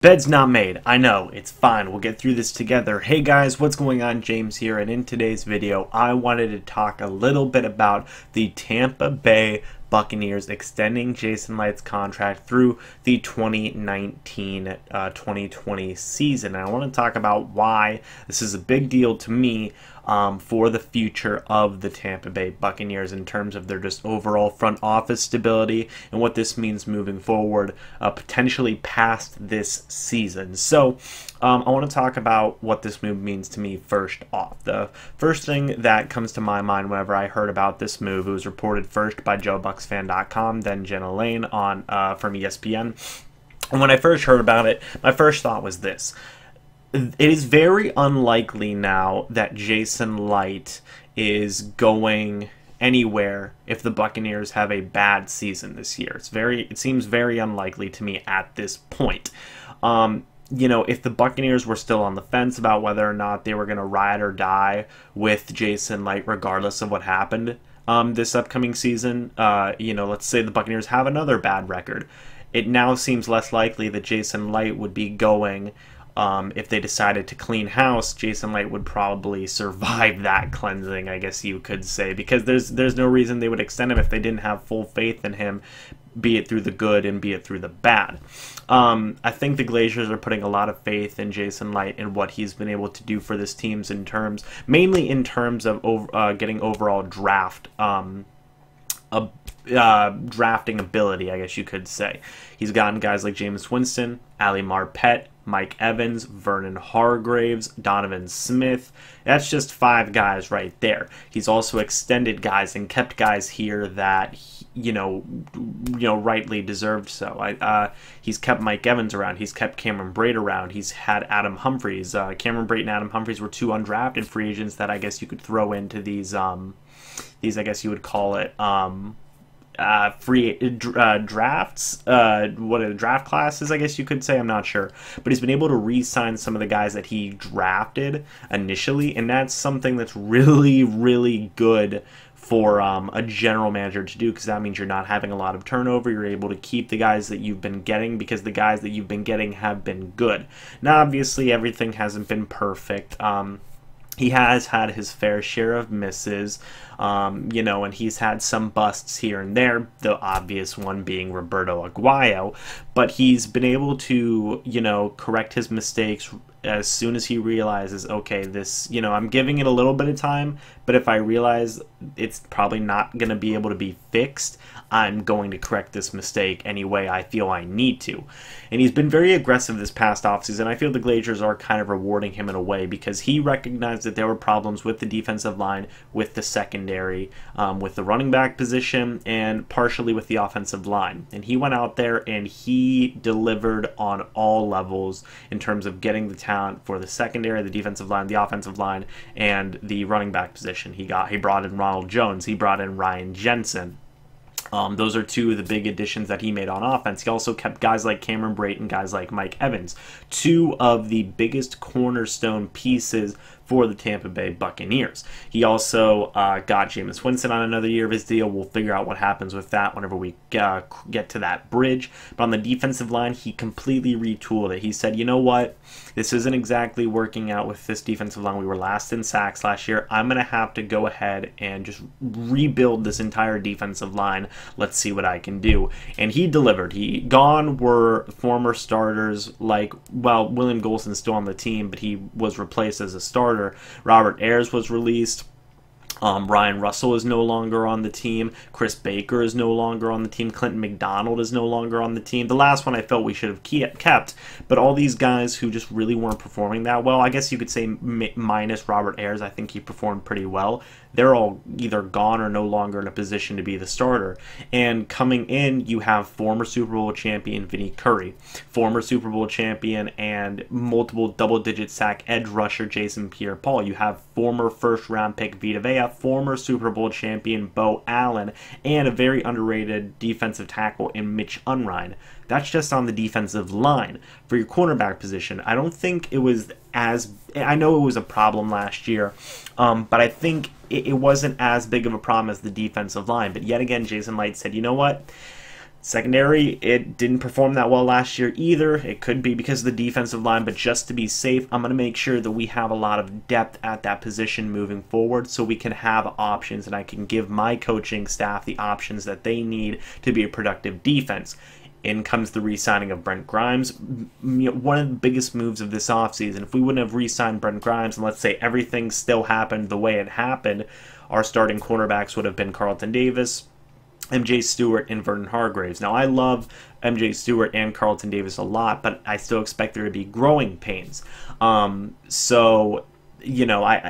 Bed's not made. I know, it's fine. We'll get through this together. Hey guys, what's going on? James here, and in today's video, I wanted to talk a little bit about the Tampa Bay Buccaneers extending Jason Licht's contract through the 2019-2020 season. And I want to talk about why this is a big deal to me for the future of the Tampa Bay Buccaneers in terms of their just overall front office stability and what this means moving forward, potentially past this season. So I want to talk about what this move means to me first off. The first thing that comes to my mind whenever I heard about this move, it was reported first by JoeBucsFan.com, then Jenna Lane on from ESPN. And when I first heard about it, my first thought was this. It is very unlikely now that Jason Licht is going anywhere if the Buccaneers have a bad season this year. It seems very unlikely to me at this point. You know, if the Buccaneers were still on the fence about whether or not they were going to ride or die with Jason Licht regardless of what happened this upcoming season, you know, let's say the Buccaneers have another bad record. It now seems less likely that Jason Licht would be going. If they decided to clean house, Jason Licht would probably survive that cleansing, I guess you could say, because there's no reason they would extend him if they didn't have full faith in him, be it through the good and be it through the bad. I think the Glazers are putting a lot of faith in Jason Licht and what he's been able to do for this team mainly in terms of getting overall drafting ability, I guess you could say. He's gotten guys like Jameis Winston, marpet, Mike Evans, Vernon Hargraves, Donovan Smith. That's just 5 guys right there. He's also extended guys and kept guys here that you know, rightly deserved so. He's kept Mike Evans around. He's kept Cameron Brate around. He's had Adam Humphries. Cameron Brate and Adam Humphries were 2 undrafted free agents that I guess you could throw into these I guess you would call it drafts, what are the draft classes, I guess you could say, I'm not sure, but he's been able to re-sign some of the guys that he drafted initially, and that's something that's really good for a general manager to do, because that means you're not having a lot of turnover. You're able to keep the guys that you've been getting because the guys that you've been getting have been good. Now obviously everything hasn't been perfect. He has had his fair share of misses, you know, and he's had some busts here and there, the obvious one being Roberto Aguayo, but he's been able to, you know, correct his mistakes as soon as he realizes, okay, this, you know, I'm giving it a little bit of time, but if I realize it's probably not going to be able to be fixed, I'm going to correct this mistake any way I feel I need to. And he's been very aggressive this past offseason. I feel the Glazers are kind of rewarding him in a way because he recognized that there were problems with the defensive line, with the secondary, with the running back position, and partially with the offensive line. And he went out there and he delivered on all levels in terms of getting the talent for the secondary, the defensive line, the offensive line, and the running back position. He brought in Ronald Jones. He brought in Ryan Jensen. Those are 2 of the big additions that he made on offense. He also kept guys like Cameron Brate and guys like Mike Evans, 2 of the biggest cornerstone pieces for the Tampa Bay Buccaneers. He also got Jameis Winston on another year of his deal. We'll figure out what happens with that whenever we get to that bridge. But on the defensive line, he completely retooled it. He said, you know what? This isn't exactly working out with this defensive line. We were last in sacks last year. I'm going to have to go ahead and just rebuild this entire defensive line. Let's see what I can do. And he delivered. Gone were former starters like, well, William Golson's still on the team, but he was replaced as a starter. Robert Ayers was released. Ryan Russell is no longer on the team. Chris Baker is no longer on the team. Clinton McDonald is no longer on the team. The last one I felt we should have kept, but all these guys who just really weren't performing that well, I guess you could say minus Robert Ayers, I think he performed pretty well. They're all either gone or no longer in a position to be the starter. And coming in, you have former Super Bowl champion Vinny Curry, former Super Bowl champion and multiple double-digit sack edge rusher Jason Pierre-Paul. You have former first-round pick Vita Vea, former Super Bowl champion Bo Allen, and a very underrated defensive tackle in Mitch Unrein. That's just on the defensive line. For your cornerback position, I don't think it was as... I know it was a problem last year, but I think it wasn't as big of a problem as the defensive line. But yet again, Jason Licht said, you know what? Secondary, it didn't perform that well last year either. It could be because of the defensive line, but just to be safe, I'm going to make sure that we have a lot of depth at that position moving forward so we can have options and I can give my coaching staff the options that they need to be a productive defense. In comes the re-signing of Brent Grimes. One of the biggest moves of this offseason. If we wouldn't have re-signed Brent Grimes, and let's say everything still happened the way it happened, our starting cornerbacks would have been Carlton Davis, MJ Stewart, and Vernon Hargreaves. Now, I love MJ Stewart and Carlton Davis a lot, but I still expect there to be growing pains. So, you know,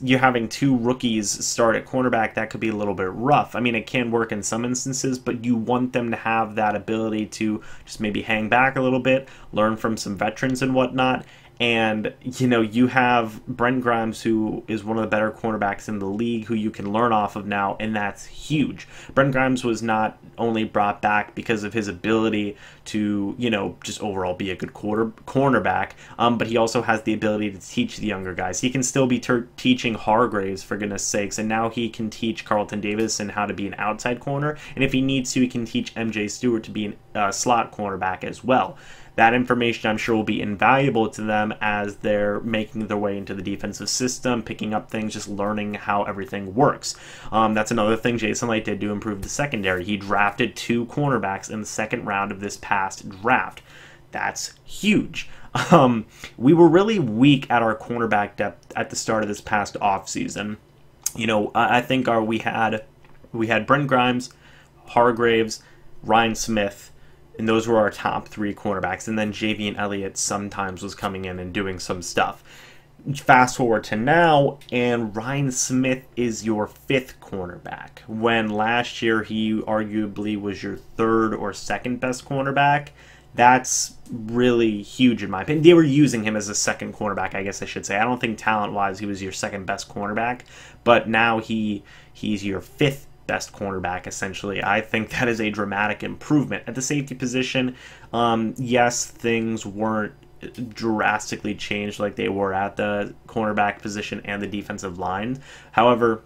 you're having two rookies start at cornerback, that could be a little bit rough. I mean, it can work in some instances, but you want them to have that ability to just maybe hang back a little bit, learn from some veterans and whatnot. And, you know, you have Brent Grimes, who is one of the better cornerbacks in the league, who you can learn off of now, and that's huge. Brent Grimes was not only brought back because of his ability to, you know, just overall be a good cornerback, but he also has the ability to teach the younger guys. He can still be teaching Hargreaves, for goodness sakes, and now he can teach Carlton Davis and how to be an outside corner, and if he needs to, he can teach MJ Stewart to be a slot cornerback as well. That information, I'm sure, will be invaluable to them as they're making their way into the defensive system, picking up things, just learning how everything works. That's another thing Jason Licht did to improve the secondary. He drafted 2 cornerbacks in the second round of this past draft. That's huge. We were really weak at our cornerback depth at the start of this past offseason. You know, I think we had Brent Grimes, Hargreaves, Ryan Smith, and those were our top 3 cornerbacks. And then Javian Elliott sometimes was coming in and doing some stuff. Fast forward to now, and Ryan Smith is your 5th cornerback, when last year he arguably was your 3rd or 2nd best cornerback. That's really huge in my opinion. They were using him as a 2nd cornerback, I guess I should say. I don't think talent-wise he was your 2nd best cornerback, but now he's your 5th best cornerback, essentially. I think that is a dramatic improvement. At the safety position, yes, things weren't drastically changed like they were at the cornerback position and the defensive line. However,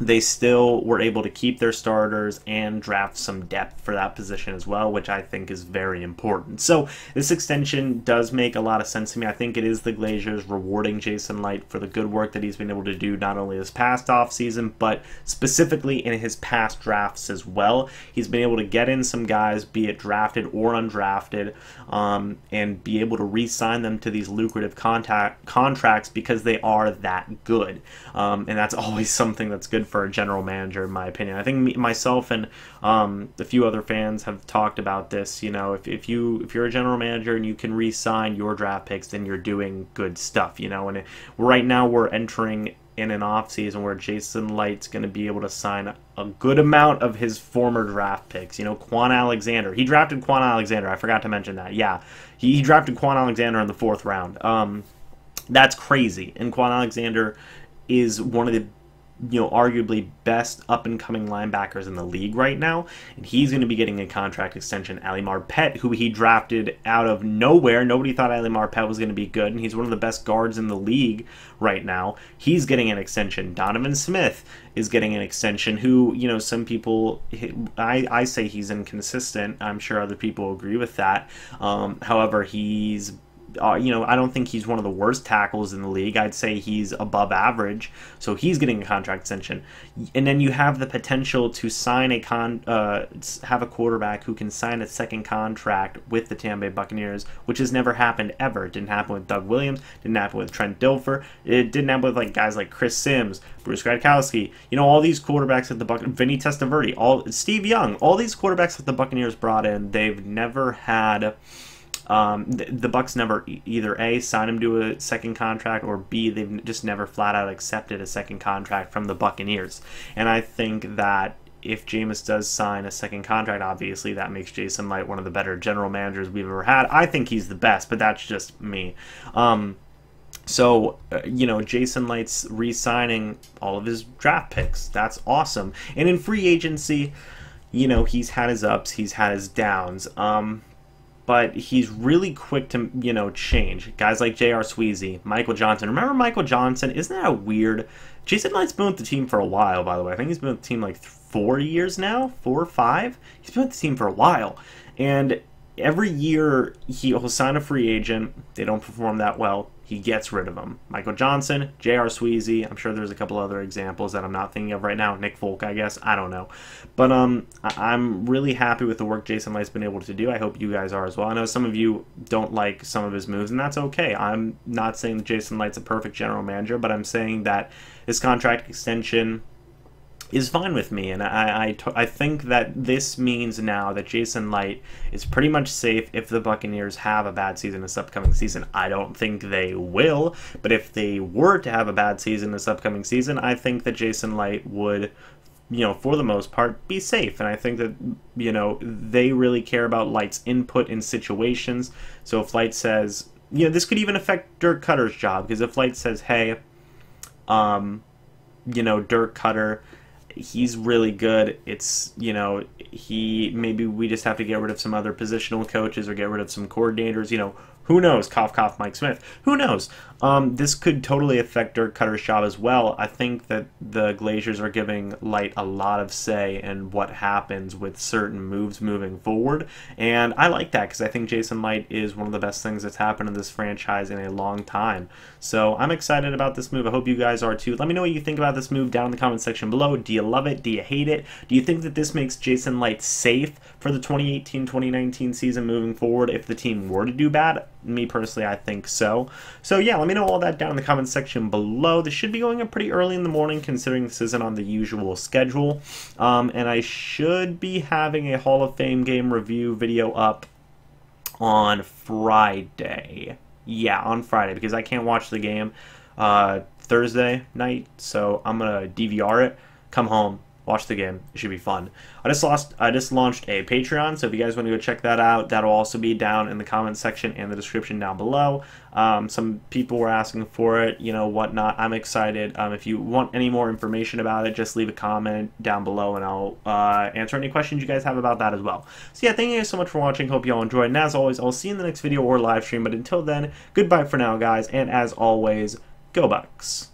they still were able to keep their starters and draft some depth for that position as well, which I think is very important. So this extension does make a lot of sense to me. I think it is the Glazers rewarding Jason Licht for the good work that he's been able to do, not only this past offseason, but specifically in his past drafts as well. He's been able to get in some guys, be it drafted or undrafted, and be able to re-sign them to these lucrative contracts because they are that good. And that's always something that's good for a general manager, in my opinion. I think myself and a few other fans have talked about this. You know, if you're a general manager and you can re-sign your draft picks, then you're doing good stuff. You know, and right now we're entering in an offseason where Jason Light's going to be able to sign a good amount of his former draft picks. You know, Kwon Alexander. He drafted Kwon Alexander. I forgot to mention that. Yeah, he drafted Kwon Alexander in the 4th round. That's crazy. And Kwon Alexander is one of the, you know, arguably best up-and-coming linebackers in the league right now, and he's going to be getting a contract extension. Ali Marpet, who he drafted out of nowhere, nobody thought Ali Marpet was going to be good, and he's one of the best guards in the league right now. He's getting an extension. Donovan Smith is getting an extension, who, you know, some people, I say he's inconsistent. I'm sure other people agree with that. However, he's you know, I don't think he's one of the worst tackles in the league. I'd say he's above average, so he's getting a contract extension. And then you have the potential to sign have a quarterback who can sign a 2nd contract with the Tampa Bay Buccaneers, which has never happened ever. It didn't happen with Doug Williams, didn't happen with Trent Dilfer, it didn't happen with like guys like Chris Sims, Bruce Gradkowski. You know, all these quarterbacks at the Buccaneers, Vinny Testaverde, Steve Young, all these quarterbacks that the Buccaneers brought in, they've never had. The Bucs never either A, signed him to a 2nd contract, or B, they've just never flat out accepted a 2nd contract from the Buccaneers. And I think that if Jameis does sign a 2nd contract, obviously that makes Jason Licht one of the better general managers we've ever had. I think he's the best, but that's just me. So, you know, Jason Light's re-signing all of his draft picks. That's awesome. And in free agency, you know, he's had his ups, he's had his downs. But he's really quick to, you know, change. Guys like J.R. Sweezy, Michael Johnson. Remember Michael Johnson? Isn't that weird? Jason Light's been with the team for a while, by the way. I think he's been with the team like 4 years now, 4 or 5. He's been with the team for a while, and every year he'll sign a free agent. They don't perform that well. He gets rid of them. Michael Johnson, J.R. Sweezy. I'm sure there's a couple other examples that I'm not thinking of right now. Nick Folk, I guess. I don't know. But I'm really happy with the work Jason Light's been able to do. I hope you guys are as well. I know some of you don't like some of his moves, and that's okay. I'm not saying that Jason Light's a perfect general manager, but I'm saying that his contract extension is fine with me, and I think that this means now that Jason Licht is pretty much safe if the Buccaneers have a bad season this upcoming season. I don't think they will, but if they were to have a bad season this upcoming season, I think that Jason Licht would, for the most part, be safe. And I think that, they really care about Light's input in situations. So if Light says, this could even affect Dirk Cutter's job, because if Light says, hey, Dirk Cutter, he's really good. It's, maybe we just have to get rid of some other positional coaches or get rid of some coordinators, who knows? Cough, cough, Mike Smith. Who knows? This could totally affect Dirk Cutter's job as well. I think that the Glaciers are giving Light a lot of say in what happens with certain moves moving forward, and I like that because I think Jason Licht is one of the best things that's happened in this franchise in a long time. So I'm excited about this move. I hope you guys are too. Let me know what you think about this move down in the comment section below. Do you love it? Do you hate it? Do you think that this makes Jason Licht safe for the 2018-2019 season moving forward if the team were to do bad? Me personally, I think so. So yeah, let me know all that down in the comment section below. This should be going up pretty early in the morning considering this isn't on the usual schedule. And I should be having a Hall of Fame game review video up on Friday. Yeah, on Friday, because I can't watch the game Thursday night, so I'm gonna DVR it, come home, watch the game. It should be fun. I just launched a Patreon, so if you guys want to go check that out, that'll also be down in the comment section and the description down below. Some people were asking for it, whatnot. I'm excited. If you want any more information about it, just leave a comment down below, and I'll answer any questions you guys have about that as well. So yeah, thank you guys so much for watching. Hope you all enjoyed, and as always, I'll see you in the next video or live stream. But until then, goodbye for now, guys, and as always, go Bucs.